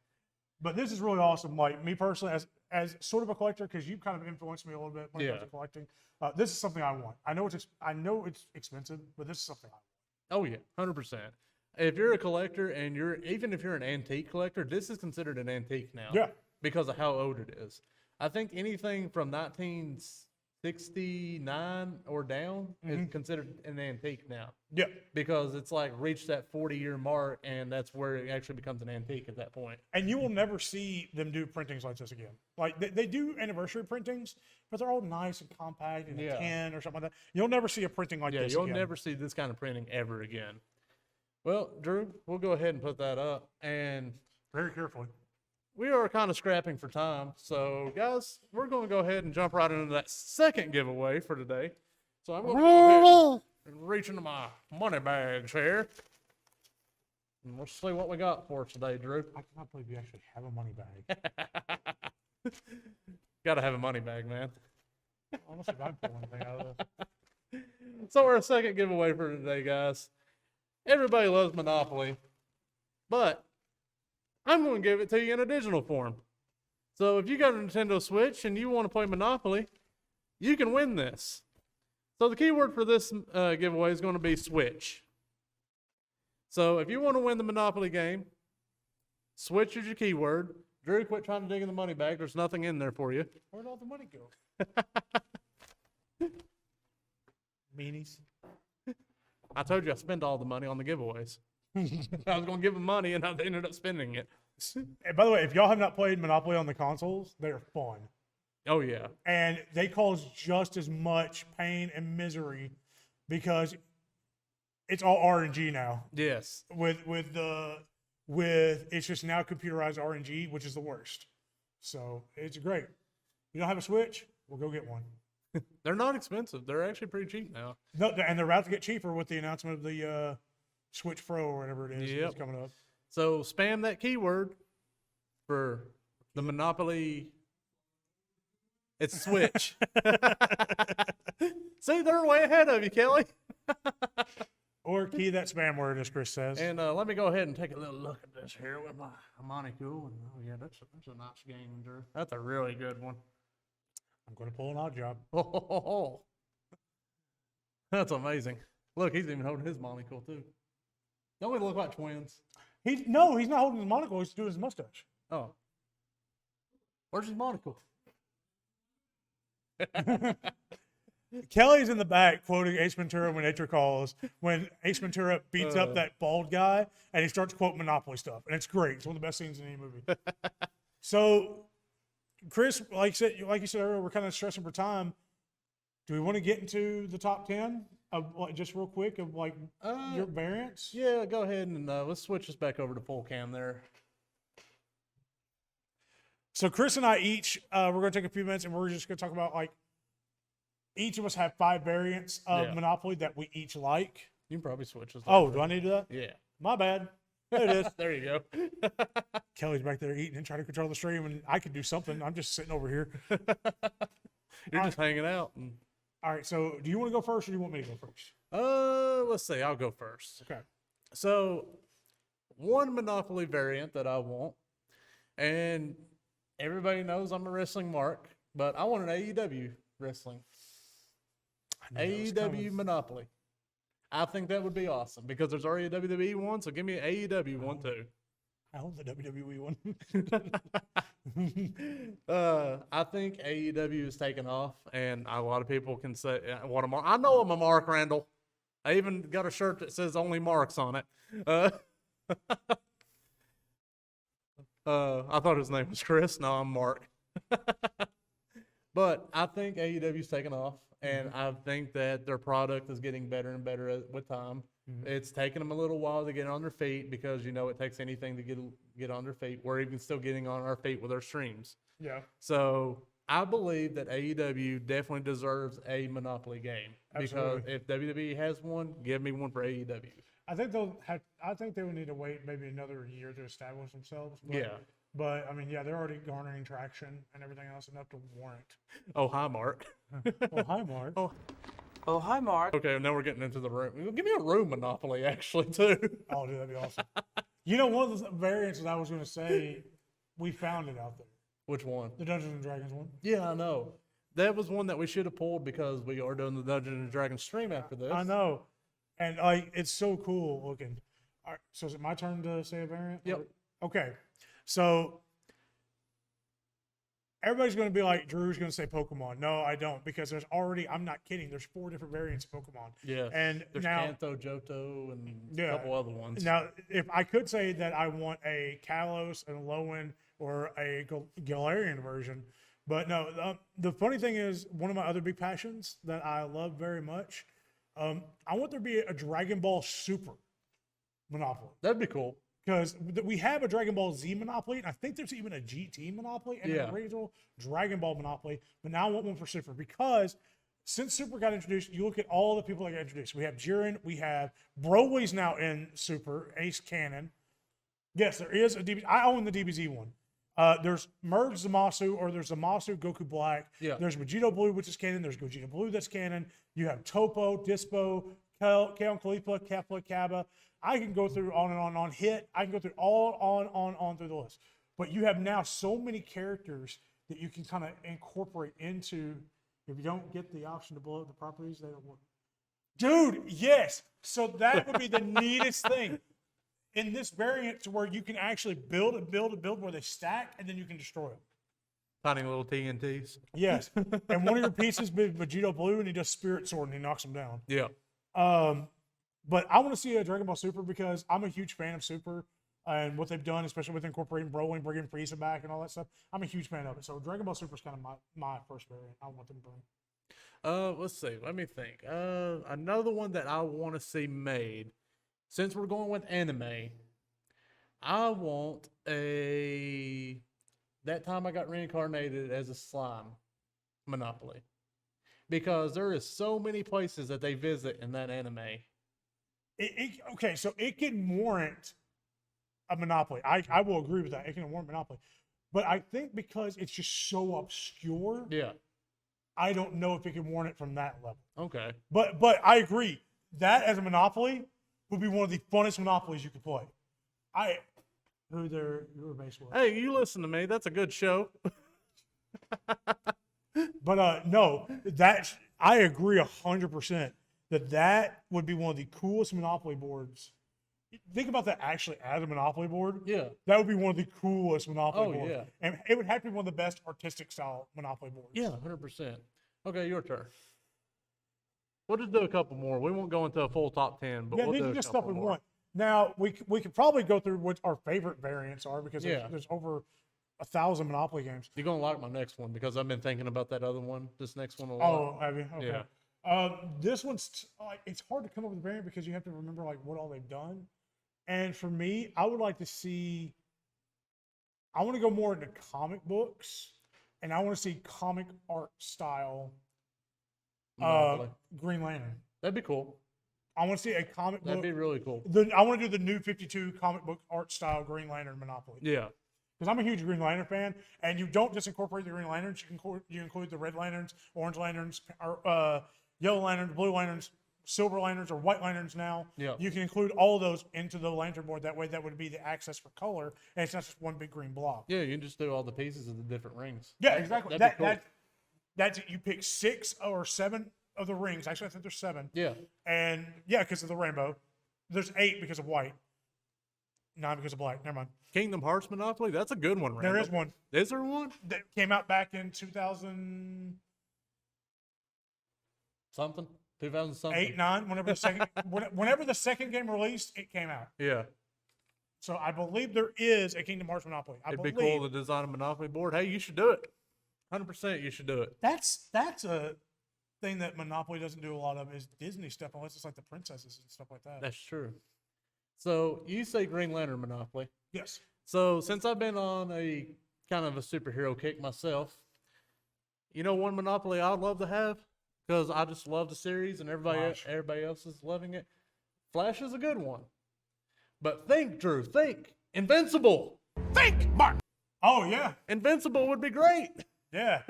But this is really awesome. Like me personally, as sort of a collector, because you've kind of influenced me a little bit when it comes to collecting. This is something I want. I know it's expensive, but this is something I want. Oh yeah, 100%. If you're a collector and even if you're an antique collector, this is considered an antique now. Yeah. Because of how old it is. I think anything from 1969 or down is considered an antique now. Yeah. Because it's like reached that 40-year mark, and that's where it actually becomes an antique at that point. And you will never see them do printings like this again. Like they do anniversary printings, but they're all nice and compact and a tin or something like that. You'll never see a printing like this you'll again. never see this kind of printing ever again. Well, Drew, we'll go ahead and put that up. And very carefully. We are kind of scrapping for time. So, guys, we're going to go ahead and jump right into that second giveaway for today. So I'm going to go ahead and reach into my money bags here. And we'll see what we got for us today, Drew. I cannot believe you actually have a money bag. Got to have a money bag, man. Honestly, if I pull anything out of this. So our second giveaway for today, guys. Everybody loves Monopoly, but I'm going to give it to you in a digital form. So if you got a Nintendo Switch and you want to play Monopoly, you can win this. So the keyword for this giveaway is going to be Switch. So if you want to win the Monopoly game, Switch is your keyword. Drew, quit trying to dig in the money bag. There's nothing in there for you. Where'd all the money go? Meanies. I told you I spent all the money on the giveaways. I was going to give them money, and I ended up spending it. And by the way, if y'all have not played Monopoly on the consoles, they are fun. Oh, yeah. And they cause just as much pain and misery because it's all RNG now. Yes. With it's just now computerized RNG, which is the worst. So it's great. You don't have a Switch? Well, go get one. They're not expensive. They're actually pretty cheap now. No, and they're about to get cheaper with the announcement of the Switch Pro or whatever it is that's coming up. So spam that keyword for the Monopoly. It's Switch. See, they're way ahead of you, Kelly. Or key that spam word, as Chris says. And let me go ahead and take a little look at this here with my Monopoly. And oh yeah, that's a nice game, Drew. That's a really good one. I'm going to pull an odd job. Oh, that's amazing. Look, he's even holding his monocle too. Don't we look like twins? He's not holding his monocle. He's doing his mustache. Oh, where's his monocle? Kelly's in the back quoting Ace Ventura when nature calls. When Ace Ventura beats up that bald guy and he starts quoting Monopoly stuff, and it's great. It's one of the best scenes in any movie. So, Chris, like you said earlier, we're kind of stressing for time. Do we want to get into the top 10 of just real quick of your variants? Yeah, go ahead and let's switch this back over to full cam there. So Chris and I each, we're going to take a few minutes and we're just going to talk about each of us have 5 variants of Monopoly that we each like. You can probably switch this. Oh, do I need to do that? Yeah. My bad. There it is. There you go. Kelly's back there eating and trying to control the stream, and I could do something. I'm just sitting over here. You're just hanging out. All right, so do you want to go first or do you want me to go first? Let's see. I'll go first. Okay. So, one Monopoly variant that I want And everybody knows I'm a wrestling mark, but I want an AEW wrestling. I knew that was AEW coming. Monopoly. I think that would be awesome because there's already a WWE one, so give me an AEW one too. I hope the WWE one. I think AEW is taking off, and a lot of people can say, "What a mark!" I know I'm a mark, Randall. I even got a shirt that says "Only Marks" on it. I thought his name was Chris. No, I'm Mark. But I think AEW's taking off, and I think that their product is getting better and better with time. It's taken them a little while to get on their feet because it takes anything to get on their feet. We're even still getting on our feet with our streams. Yeah. So I believe that AEW definitely deserves a Monopoly game because Absolutely. if WWE has one, give me one for AEW. I think they would need to wait maybe another year to establish themselves. But, Yeah. But I mean, yeah, they're already garnering traction and everything else enough to warrant. Oh, hi, Mark. Well, hi, Mark. Oh, hi, Mark. Okay, now we're getting into the room. Give me a room Monopoly, actually, too. Oh, dude, that'd be awesome. One of the variants I was going to say, we found it out there. Which one? The Dungeons and Dragons one. Yeah, I know. That was one that we should have pulled because we are doing the Dungeons and Dragons stream after this. I know. And it's so cool looking. All right, so is it my turn to say a variant? Yep. Okay. So everybody's going to be like, Drew's going to say Pokemon. No, I don't, because there's already, I'm not kidding, there's 4 different variants of Pokemon. Yeah. And There's now, Kanto, Johto, and Yeah. a couple other ones. now, if I could say that I want a Kalos and a Lowen or a Galarian version, but no, the funny thing is, one of my other big passions that I love very much, I want there to be a Dragon Ball Super Monopoly. That'd be cool. Because we have a Dragon Ball Z Monopoly, and I think there's even a GT Monopoly and Yeah. an original Dragon Ball Monopoly. But now I want one for Super because since Super got introduced, you look at all the people that got introduced. We have Jiren, we have Broly's now in Super, Ace Cannon. Yes, there is a DBZ. I own the DBZ one. There's Merge Zamasu, or there's Zamasu Goku Black. Yeah. There's Vegito Blue, which is canon. There's Gogeta Blue, that's canon. You have Topo, Dispo, Kaon Kalipa, Kefla, Kaba. I can go through on and on Hit. I can go through all on through the list. But you have now so many characters that you can kind of incorporate into. If you don't get the option to blow up the properties, they don't work. Dude, yes. So that would be the neatest thing in this variant, to where you can actually build where they stack, and then you can destroy them. Tiny little TNTs. Yes. And one of your pieces be Vegito Blue, and he does Spirit Sword and he knocks them down. Yeah. But I want to see a Dragon Ball Super because I'm a huge fan of Super and what they've done, especially with incorporating Broly, bringing Frieza back and all that stuff. I'm a huge fan of it. So Dragon Ball Super is kind of my first variant I want them to bring. Let's see. Let me think. Another one that I want to see made, since we're going with anime, I want that time I got reincarnated as a slime Monopoly. Because there is so many places that they visit in that anime. Okay, so it can warrant a Monopoly. I will agree with that. It can warrant Monopoly. But I think because it's just so obscure, Yeah. I don't know if it can warrant it from that level. Okay. But I agree. That as a Monopoly would be one of the funnest Monopolies you could play. You were baseball. Hey, you listen to me. That's a good show. But no, I agree 100% that would be one of the coolest Monopoly boards. Think about that actually as a Monopoly board. Yeah. That would be one of the coolest Monopoly Oh, boards. yeah. And it would have to be one of the best artistic style Monopoly boards. Yeah, 100%. Okay, your turn. We'll just do a couple more. We won't go into a full top 10, but Yeah, we'll these do are a just couple stuff we more. want. Now, we could probably go through what our favorite variants are because Yeah. there's over 1,000 Monopoly games. You're going to like my next one because I've been thinking about that other one, this next one a lot. Oh, have you? Okay. Yeah. This one's it's hard to come up with a variant because you have to remember like what all they've done. And for me, I would like to see. I want to go more into comic books, and I want to see comic art style. Monopoly. Green Lantern. That'd be cool. I want to see a comic That'd book. be really cool. I want to do the new 52 comic book art style Green Lantern Monopoly. Yeah. Because I'm a huge Green Lantern fan, and you don't just incorporate the Green Lanterns, you include the Red Lanterns, Orange Lanterns, or Yellow Lanterns, Blue Lanterns, silver lanterns or white lanterns now. Yeah. You can include all of those into the lantern board. That way, that would be the access for color, and it's not just one big green block. Yeah, you can just do all the pieces of the different rings. Yeah, exactly. That'd be cool. That's it. You pick 6 or 7 of the rings. Actually, I think there's 7. Yeah. And yeah, because of the rainbow. There's 8 because of white. 9 because of black. Never mind. Kingdom Hearts Monopoly, that's a good one, Randall. There is one Is there one? that came out back in 2008, Something? 2000 something? 9. Whenever the second game released, it came out. Yeah. So I believe there is a Kingdom Hearts Monopoly. It'd be cool to design a Monopoly board. Hey, you should do it. 100% you should do it. That's a thing that Monopoly doesn't do a lot of is Disney stuff, unless it's like the princesses and stuff like that. That's true. So you say Green Lantern Monopoly. Yes. So since I've been on a kind of a superhero kick myself, you know one Monopoly I'd love to have because I just love the series and everybody else is loving it. Flash is a good one. But think, Drew, think. Invincible. Think, Mark! Oh, yeah. Invincible would be great. Yeah.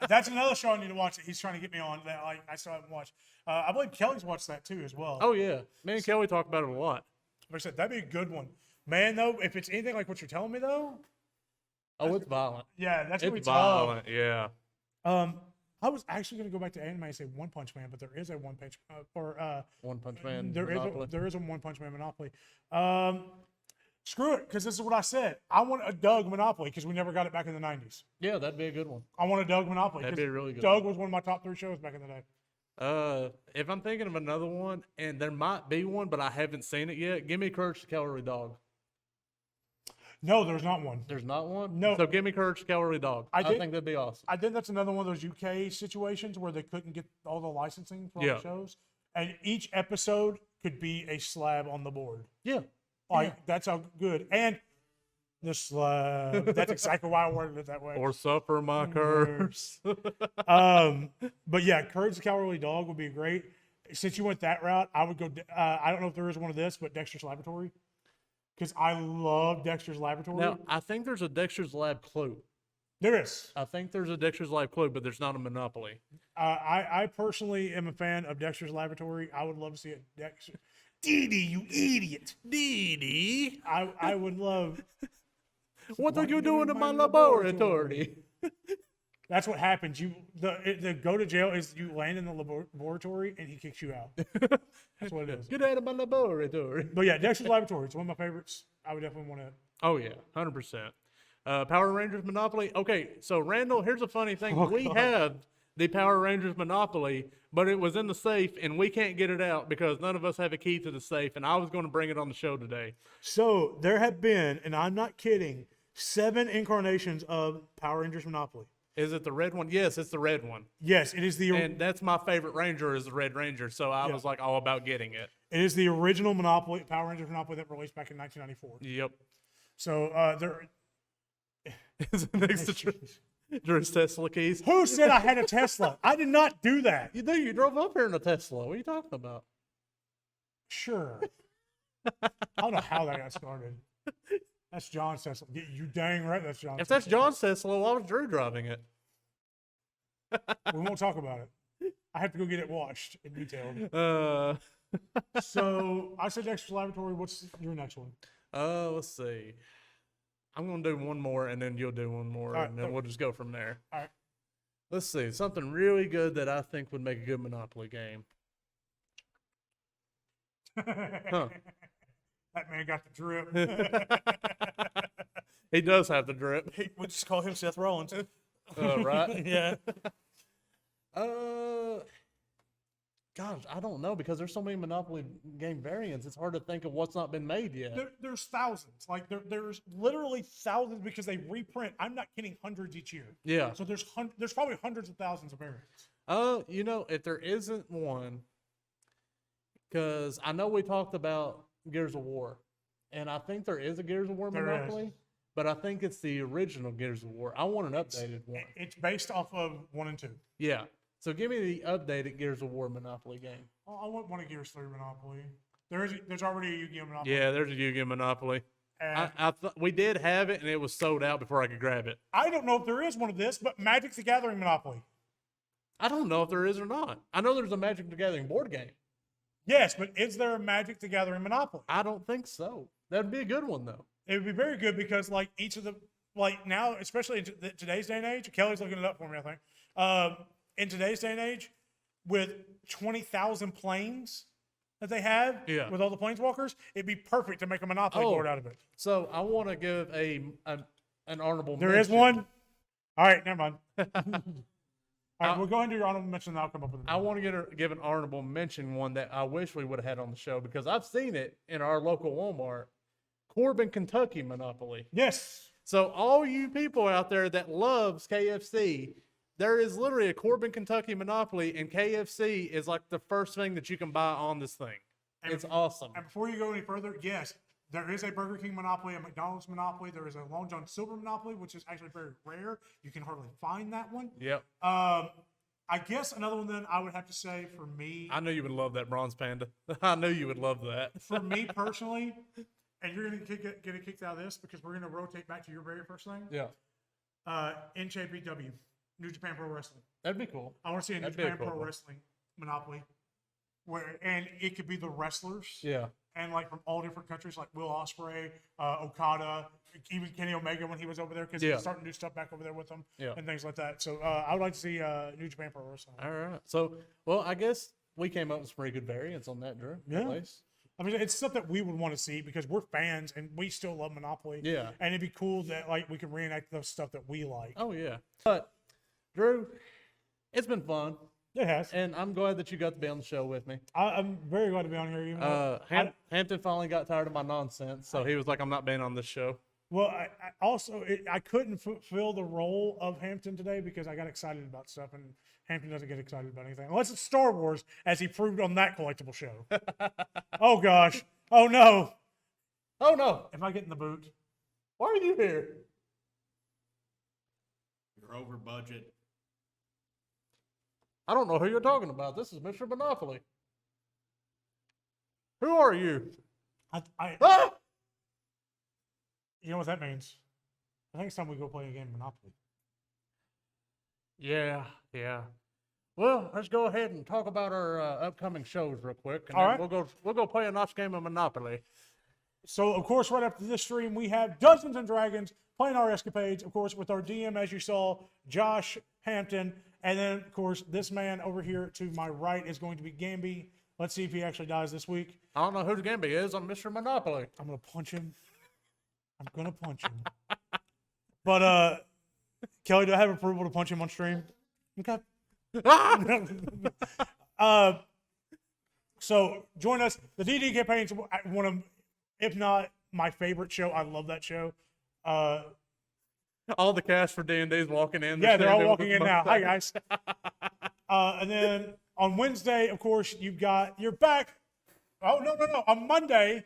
That's another show I need to watch that he's trying to get me on that I still haven't watched. I believe Kelly's watched that too as well. Oh, yeah. Me and Kelly talk about it a lot. Like I said, that'd be a good one. Man, though, if it's anything like what you're telling me, though. Oh, it's violent. Yeah, that's what we It's talk. violent, yeah. I was actually going to go back to anime and say One Punch Man, but there is a One Punch One Punch Man there Monopoly. is a One Punch Man Monopoly. Screw it, because this is what I said. I want a Doug Monopoly because we never got it back in the 90s. Yeah, that'd be a good one. I want a Doug Monopoly. That'd 'cause be a really good Doug was one of my top 3 shows back in the day. If I'm thinking of another one, and there might be one, but I haven't seen it yet, give me Courage the Cowardly Dog. No, there's not one. There's not one? No. So give me Courage the Cowardly Dog. I think that'd be awesome. I think that's another one of those UK situations where they couldn't get all the licensing for all Yeah. the shows. And each episode could be a slab on the board. Yeah. That's how good. And the slab. That's exactly why I worded it that way. Or Suffer My Curse. But yeah, Courage the Cowardly Dog would be great. Since you went that route, I would go. I don't know if there is one of this, but Dexter's Laboratory, because I love Dexter's Laboratory. Now, I think there's a Dexter's Lab Clue. There is. I think there's a Dexter's Lab Clue, but there's not a Monopoly. I personally am a fan of Dexter's Laboratory. I would love to see it. Dexter. Dee Dee, you idiot. Dee Dee. I would love. What are you doing in my laboratory? That's what happens. The go to jail is you land in the laboratory and he kicks you out. That's what it is. Get out of my laboratory. But yeah, Dexter's Laboratory. It's one of my favorites. I would definitely want to. Oh, yeah, 100%. Power Rangers Monopoly. Okay, so Randall, here's a funny thing. We have the Power Rangers Monopoly, but it was in the safe, and we can't get it out because none of us have a key to the safe, and I was going to bring it on the show today. So there have been, and I'm not kidding, 7 incarnations of Power Rangers Monopoly. Is it the red one? Yes, it's the red one. Yes, it is the. And that's my favorite Ranger is the Red Ranger, so I was like all about getting it. It is the original Monopoly, Power Rangers Monopoly that released back in 1994. Yep. So there. Is it next to Drew's Tesla keys? Who said I had a Tesla? I did not do that. You do. You drove up here in a Tesla. What are you talking about? Sure. I don't know how that got started. That's John's Tesla. You dang right that's John's If that's John's Tesla, why was Drew driving it? We won't talk about it. I have to go get it washed and detailed. So I said Dexter's Laboratory. What's your next one? Let's see. I'm gonna do one more, and then you'll do one more, All right, and then we'll just go from there. All right. Let's see. Something really good that I think would make a good Monopoly game. Huh. That man got the drip. He does have the drip. We'll just call him Seth Rollins. Right? Yeah. Gosh, I don't know because there's so many Monopoly game variants. It's hard to think of what's not been made yet. There's thousands. Like there's literally thousands because they reprint. I'm not kidding, hundreds each year. Yeah. So there's probably hundreds of thousands of variants. You know, if there isn't one, because I know we talked about Gears of War, and I think there is a Gears of War Monopoly, but I think it's the original Gears of War. I want an updated one. It's based off of 1 and 2. Yeah. So give me the updated Gears of War Monopoly game. Oh, I want one of Gears 3 Monopoly. There's already a Yu-Gi-Oh Monopoly. Yeah, there's a Yu-Gi-Oh Monopoly. And We did have it, and it was sold out before I could grab it. I don't know if there is one of this, but Magic the Gathering Monopoly. I don't know if there is or not. I know there's a Magic the Gathering board game. Yes, but is there a Magic the Gathering Monopoly? I don't think so. That'd be a good one though. It would be very good because like each of the like now, especially in today's day and age, Kelly's looking it up for me, I think. In today's day and age, with 20,000 planes that they have, Yeah. with all the planeswalkers, it'd be perfect to make a Monopoly board out of it. So I want to give an honorable. There is mention. one. All right, never mind. All right, we'll go ahead and do your honorable mention, and I'll come up with it. I want to give an honorable mention one that I wish we would have had on the show because I've seen it in our local Walmart, Corbin, Kentucky Monopoly. Yes. So all you people out there that loves KFC, there is literally a Corbin, Kentucky Monopoly, and KFC is like the first thing that you can buy on this thing. It's awesome. And before you go any further, yes, there is a Burger King Monopoly, a McDonald's Monopoly. There is a Long John Silver Monopoly, which is actually very rare. You can hardly find that one. Yep. I guess another one then I would have to say for me. I knew you would love that bronze panda. I knew you would love that. For me personally, and you're going to get a kick out of this because we're going to rotate back to your very first thing. Yeah. NJPW, New Japan Pro Wrestling. That'd be cool. I want to see a New That'd be a Japan cool Pro one. Wrestling Monopoly, and it could be the wrestlers. Yeah. And like from all different countries, like Will Ospreay, Okada, even Kenny Omega when he was over there, because he's starting to do stuff back over there with them, and things like that. So I would like to see New Japan Pro Wrestling. All right. So, well, I guess we came up with some pretty good variants on that, Drew. Yeah. At least. I mean, it's stuff that we would want to see because we're fans and we still love Monopoly. Yeah. And it'd be cool that like we could reenact the stuff that we like. Oh yeah. But Drew, it's been fun, It has. and I'm glad that you got to be on the show with me. I'm very glad to be on here. Even though Hampton finally got tired of my nonsense, so he was like, "I'm not being on this show." Well, I also I couldn't fulfill the role of Hampton today because I got excited about stuff, and Hampton doesn't get excited about anything unless it's Star Wars, as he proved on that collectible show. Oh gosh! Oh no! Oh no! Am I getting the boot? Why are you here? You're over budget. I don't know who you're talking about. This is Mr. Monopoly. Who are you? Ah! You know what that means? I think it's time we go play a game of Monopoly. Yeah. Well, let's go ahead and talk about our upcoming shows real quick, and All then right. we'll go play a nice game of Monopoly. So, of course, right after this stream, we have Dungeons and Dragons playing our escapades, of course, with our DM, as you saw, Josh Hampton. And then, of course, this man over here to my right is going to be Gamby. Let's see if he actually dies this week. I don't know who the Gamby is. I'm Mr. Monopoly. I'm going to punch him. But, Kelly, do I have approval to punch him on stream? Okay. So join us. The DD campaign is one of, if not my favorite show. I love that show. All the cast for D&D is walking in. Yeah, they're all standing walking with in now. Hi, mustache. guys. And then on Wednesday, of course, you're back. Oh, no. On Monday,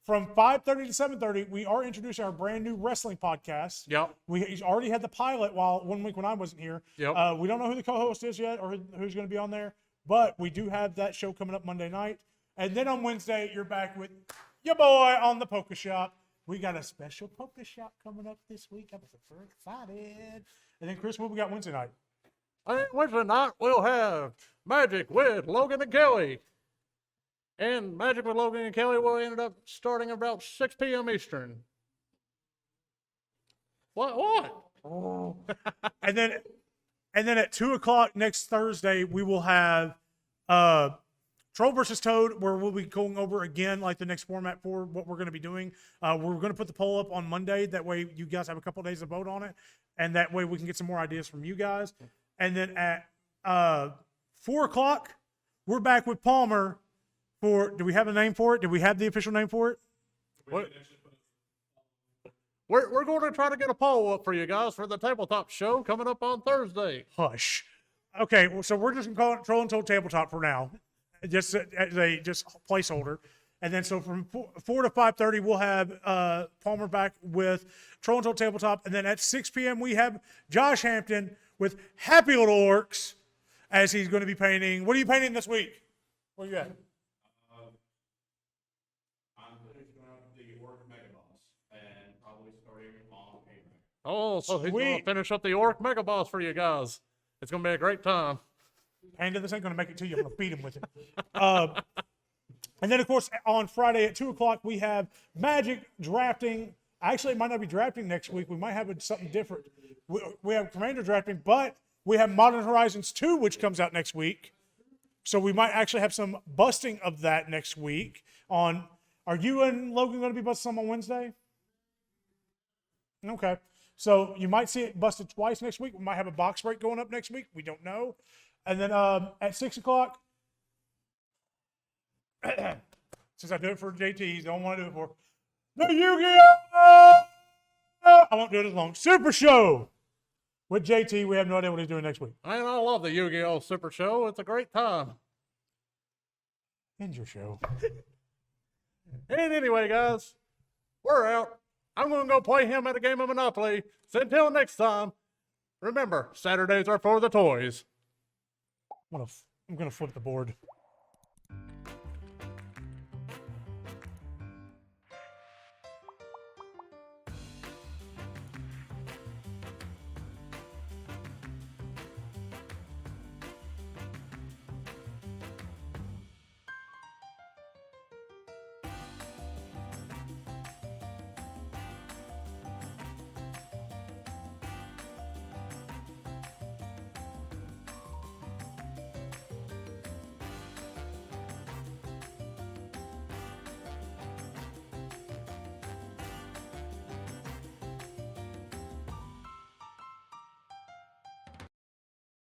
from 5:30 to 7:30, we are introducing our brand new wrestling podcast. Yep. He's already had the pilot 1 week when I wasn't here. Yep. We don't know who the co-host is yet or who's going to be on there, but we do have that show coming up Monday night. And then on Wednesday, you're back with your boy on the Poker Shop. We got a special Poker Shop coming up this week. I'm super excited. And then, Chris, what we got Wednesday night? And Wednesday night, we'll have Magic with Logan and Kelly. And Magic with Logan and Kelly will end up starting about 6 p.m. Eastern. What? Oh. And then at 2:00 next Thursday, we will have Troll versus Toad, where we'll be going over again like the next format for what we're going to be doing. We're going to put the poll up on Monday. That way you guys have a couple of days to vote on it. And that way we can get some more ideas from you guys. And then at 4:00, we're back with Palmer do we have a name for it? Do we have the official name for it? What? We're going to try to get a poll up for you guys for the tabletop show coming up on Thursday. Hush. Okay, well, so we're just going to call it Troll and Toad Tabletop for now, just as a placeholder. And then so from 4 to 5:30, we'll have Palmer back with Troll and Toad Tabletop. And then at 6 p.m., we have Josh Hampton with Happy Little Orcs, as he's going to be painting. What are you painting this week? Where you at? I'm finishing up the Orc Megaboss and probably starting on Payback. Oh, so he's going Sweet. to finish up the Orc Mega Boss for you guys. It's going to be a great time. Panda, this ain't going to make it to you. I'm going to beat him with it. And then, of course, on Friday at 2 o'clock, we have Magic drafting. Actually, it might not be drafting next week. We might have something different. We have Commander drafting, but we have Modern Horizons 2, which comes out next week. So we might actually have some busting of that next week. Are you and Logan going to be busting some on Wednesday? Okay. So you might see it busted twice next week. We might have a box break going up next week. We don't know. And then at 6 o'clock, since I do it for JT, I don't want to do it for the Yu-Gi-Oh! I won't do it as long. Super Show with JT. We have no idea what he's doing next week. Man, I love the Yu-Gi-Oh! Super Show. It's a great time. End your show. And anyway, guys, we're out. I'm going to go play him at a game of Monopoly. So until next time, remember, Saturdays are for the toys. I'm going to flip the board.